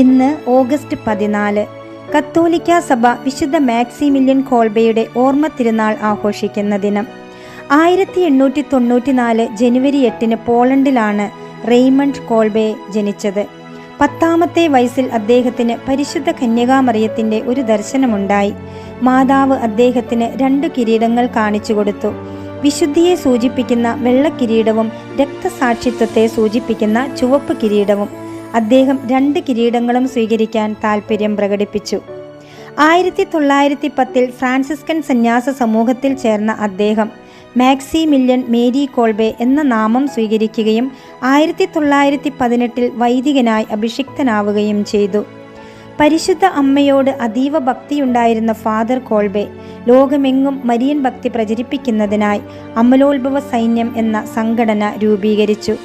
ഇന്ന് ഓഗസ്റ്റ് 14. കത്തോലിക്ക സഭ വിശുദ്ധ മാക്സിമില്യൻ കോൾബെയുടെ ഓർമ്മ തിരുനാൾ ആഘോഷിക്കുന്ന ദിനം. 1894 ജനുവരി 8 പോളണ്ടിലാണ് റെയ്മണ്ട് കോൾബെ ജനിച്ചത്. 10ാമത്തെ വയസ്സിൽ അദ്ദേഹത്തിന് പരിശുദ്ധ കന്യകാമറിയത്തിന്റെ ഒരു ദർശനമുണ്ടായി. മാതാവ് അദ്ദേഹത്തിന് 2 കിരീടങ്ങൾ കാണിച്ചു കൊടുത്തു. വിശുദ്ധിയെ സൂചിപ്പിക്കുന്ന വെള്ള കിരീടവും രക്തസാക്ഷിത്വത്തെ സൂചിപ്പിക്കുന്ന ചുവപ്പ് കിരീടവും. അദ്ദേഹം 2 കിരീടങ്ങളും സ്വീകരിക്കാൻ താൽപ്പര്യം പ്രകടിപ്പിച്ചു. 1910 ഫ്രാൻസിസ്കൻ സന്യാസ സമൂഹത്തിൽ ചേർന്ന അദ്ദേഹം മാക്സിമില്യൻ മേരി കോൾബെ എന്ന നാമം സ്വീകരിക്കുകയും 1918 വൈദികനായി അഭിഷിക്തനാവുകയും ചെയ്തു. പരിശുദ്ധ അമ്മയോട് അതീവ ഭക്തിയുണ്ടായിരുന്ന ഫാദർ കോൾബെ ലോകമെങ്ങും മരിയൻ ഭക്തി പ്രചരിപ്പിക്കുന്നതിനായി അമലോത്ഭവ സൈന്യം എന്ന സംഘടന രൂപീകരിച്ചു.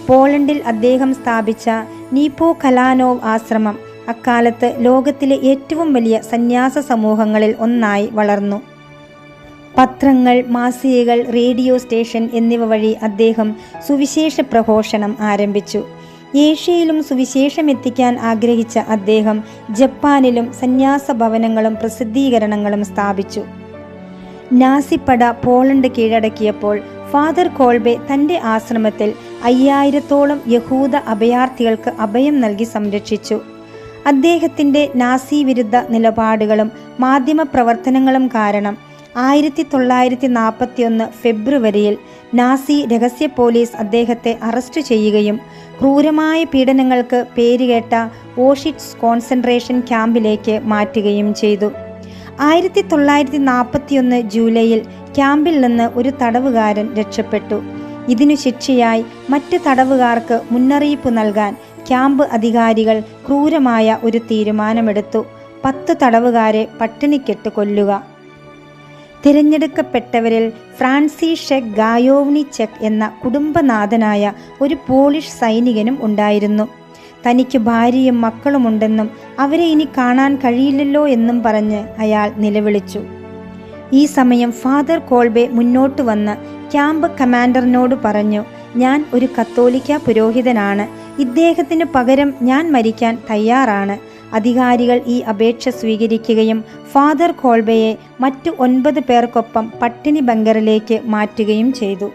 പോളണ്ടിൽ അദ്ദേഹം സ്ഥാപിച്ച നീപ്പോ കലാനോവ് ആശ്രമം അക്കാലത്ത് ലോകത്തിലെ ഏറ്റവും വലിയ സന്യാസ സമൂഹങ്ങളിൽ ഒന്നായി വളർന്നു. പത്രങ്ങൾ, മാസികകൾ, റേഡിയോ സ്റ്റേഷൻ എന്നിവ വഴി അദ്ദേഹം സുവിശേഷ പ്രഘോഷണം ആരംഭിച്ചു. ഏഷ്യയിലും സുവിശേഷം എത്തിക്കാൻ ആഗ്രഹിച്ച അദ്ദേഹം ജപ്പാനിലും സന്യാസ ഭവനങ്ങളും പ്രസിദ്ധീകരണങ്ങളും സ്ഥാപിച്ചു. നാസിപ്പട പോളണ്ട് കീഴടക്കിയപ്പോൾ ഫാദർ കോൾബെ തൻ്റെ ആശ്രമത്തിൽ 5000-ഓളം യഹൂദ അഭയാർത്ഥികൾക്ക് അഭയം നൽകി സംരക്ഷിച്ചു. അദ്ദേഹത്തിൻ്റെ നാസി വിരുദ്ധ നിലപാടുകളും മാധ്യമ പ്രവർത്തനങ്ങളും കാരണം 1941 ഫെബ്രുവരിയിൽ നാസി രഹസ്യ പോലീസ് അദ്ദേഹത്തെ അറസ്റ്റ് ചെയ്യുകയും ക്രൂരമായ പീഡനങ്ങൾക്ക് പേരുകേട്ട ഓഷിറ്റ്സ് കോൺസെൻട്രേഷൻ ക്യാമ്പിലേക്ക് മാറ്റുകയും ചെയ്തു. 1941 ജൂലൈയിൽ ക്യാമ്പിൽ നിന്ന് ഒരു തടവുകാരൻ രക്ഷപ്പെട്ടു. ഇതിനു ശിക്ഷയായി മറ്റ് തടവുകാർക്ക് മുന്നറിയിപ്പ് നൽകാൻ ക്യാമ്പ് അധികാരികൾ ക്രൂരമായ ഒരു തീരുമാനമെടുത്തു: 10 തടവുകാരെ പട്ടിണിക്കിട്ട് കൊല്ലുക. തിരഞ്ഞെടുക്കപ്പെട്ടവരിൽ ഫ്രാൻസിഷെക് ഗായോവ്നിചെക് എന്ന കുടുംബനാഥനായ ഒരു പോളിഷ് സൈനികനും ഉണ്ടായിരുന്നു. തനിക്ക് ഭാര്യയും മക്കളുമുണ്ടെന്നും അവരെ ഇനി കാണാൻ കഴിയില്ലല്ലോ എന്നും പറഞ്ഞ് അയാൾ നിലവിളിച്ചു. ഈ സമയം ഫാദർ കോൾബെ മുന്നോട്ട് വന്ന് ക്യാമ്പ് കമാൻഡറിനോട് പറഞ്ഞു: ഞാൻ ഒരു കത്തോലിക്ക പുരോഹിതനാണ്. ഇദ്ദേഹത്തിന് പകരം ഞാൻ മരിക്കാൻ തയ്യാറാണ്. അധികാരികൾ ഈ അപേക്ഷ സ്വീകരിക്കുകയും ഫാദർ കോൾബെയെ മറ്റു 9 പേർക്കൊപ്പം പട്ടിണി ബങ്കറിലേക്ക് മാറ്റുകയും ചെയ്തു.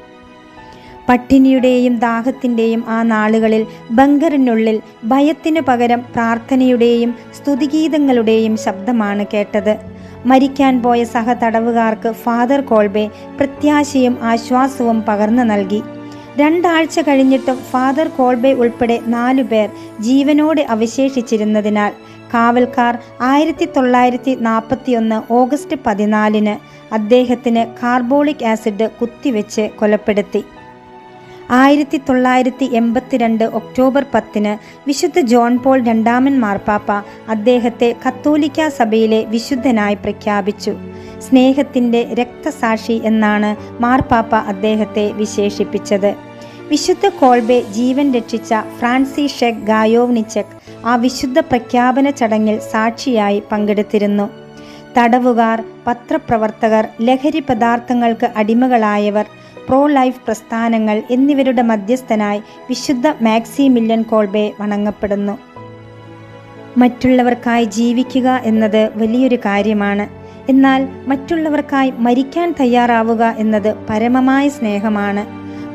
പട്ടിണിയുടെയും ദാഹത്തിൻ്റെയും ആ നാളുകളിൽ ബങ്കറിനുള്ളിൽ ഭയത്തിനു പകരം പ്രാർത്ഥനയുടെയും സ്തുതിഗീതങ്ങളുടെയും ശബ്ദമാണ് കേട്ടത്. മരിക്കാൻ പോയ സഹതടവുകാർക്ക് ഫാദർ കോൾബെ പ്രത്യാശയും ആശ്വാസവും പകർന്നു നൽകി. 2 ആഴ്ച കഴിഞ്ഞിട്ടും ഫാദർ കോൾബെ ഉൾപ്പെടെ 4 പേർ ജീവനോടെ അവശേഷിച്ചിരുന്നതിനാൽ കാവൽക്കാർ 1941 ഓഗസ്റ്റ് 14 അദ്ദേഹത്തിന് കാർബോളിക് ആസിഡ് കുത്തിവെച്ച് കൊലപ്പെടുത്തി. 1982 ഒക്ടോബർ 10 വിശുദ്ധ ജോൺ പോൾ II മാർപ്പാപ്പ അദ്ദേഹത്തെ കത്തോലിക്ക സഭയിലെ വിശുദ്ധനായി പ്രഖ്യാപിച്ചു. സ്നേഹത്തിൻ്റെ രക്തസാക്ഷി എന്നാണ് മാർപ്പാപ്പ അദ്ദേഹത്തെ വിശേഷിപ്പിച്ചത്. വിശുദ്ധ കോൾബെ ജീവൻ രക്ഷിച്ച ഫ്രാൻസിഷെക് ഗായോവ്നിചെക് ആ വിശുദ്ധ പ്രഖ്യാപന ചടങ്ങിൽ സാക്ഷിയായി പങ്കെടുത്തിരുന്നു. തടവുകാർ, പത്രപ്രവർത്തകർ, ലഹരി പദാർത്ഥങ്ങൾക്ക് അടിമകളായവർ, പ്രോ ലൈഫ് പ്രസ്ഥാനങ്ങൾ എന്നിവരുടെ മധ്യസ്ഥനായി വിശുദ്ധ മാക്സിമില്യൻ കോൾബെ വണങ്ങപ്പെടുന്നു. മറ്റുള്ളവർക്കായി ജീവിക്കുക എന്നത് വലിയൊരു കാര്യമാണ്. എന്നാൽ മറ്റുള്ളവർക്കായി മരിക്കാൻ തയ്യാറാവുക എന്നത് പരമമായ സ്നേഹമാണ്.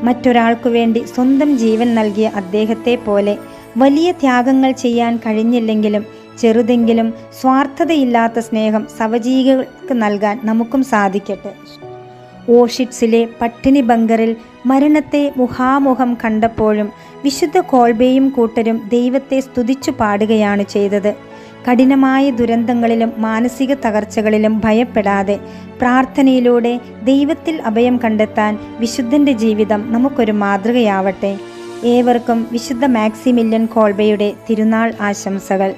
മറ്റൊരാൾക്കു വേണ്ടി സ്വന്തം ജീവൻ നൽകിയ അദ്ദേഹത്തെ പോലെ വലിയ ത്യാഗങ്ങൾ ചെയ്യാൻ കഴിഞ്ഞില്ലെങ്കിലും ചെറുതെങ്കിലും സ്വാർത്ഥതയില്ലാത്ത സ്നേഹം സവജീവികൾക്ക് നൽകാൻ നമുക്കും സാധിക്കട്ടെ. ഓഷിറ്റ്സിലെ പട്ടിണി ബങ്കറിൽ മരണത്തെ മുഖാമുഖം കണ്ടപ്പോഴും വിശുദ്ധ കോൾബെയും കൂട്ടരും ദൈവത്തെ സ്തുതിച്ചു പാടുകയാണ് ചെയ്തത്. കഠിനമായ ദുരന്തങ്ങളിലും മാനസിക തകർച്ചകളിലും ഭയപ്പെടാതെ പ്രാർത്ഥനയിലൂടെ ദൈവത്തിൽ അഭയം കണ്ടെത്താൻ വിശുദ്ധൻ്റെ ജീവിതം നമുക്കൊരു മാതൃകയാവട്ടെ. ഏവർക്കും വിശുദ്ധ മാക്സിമില്യൻ കോൾബെയുടെ തിരുനാൾ ആശംസകൾ.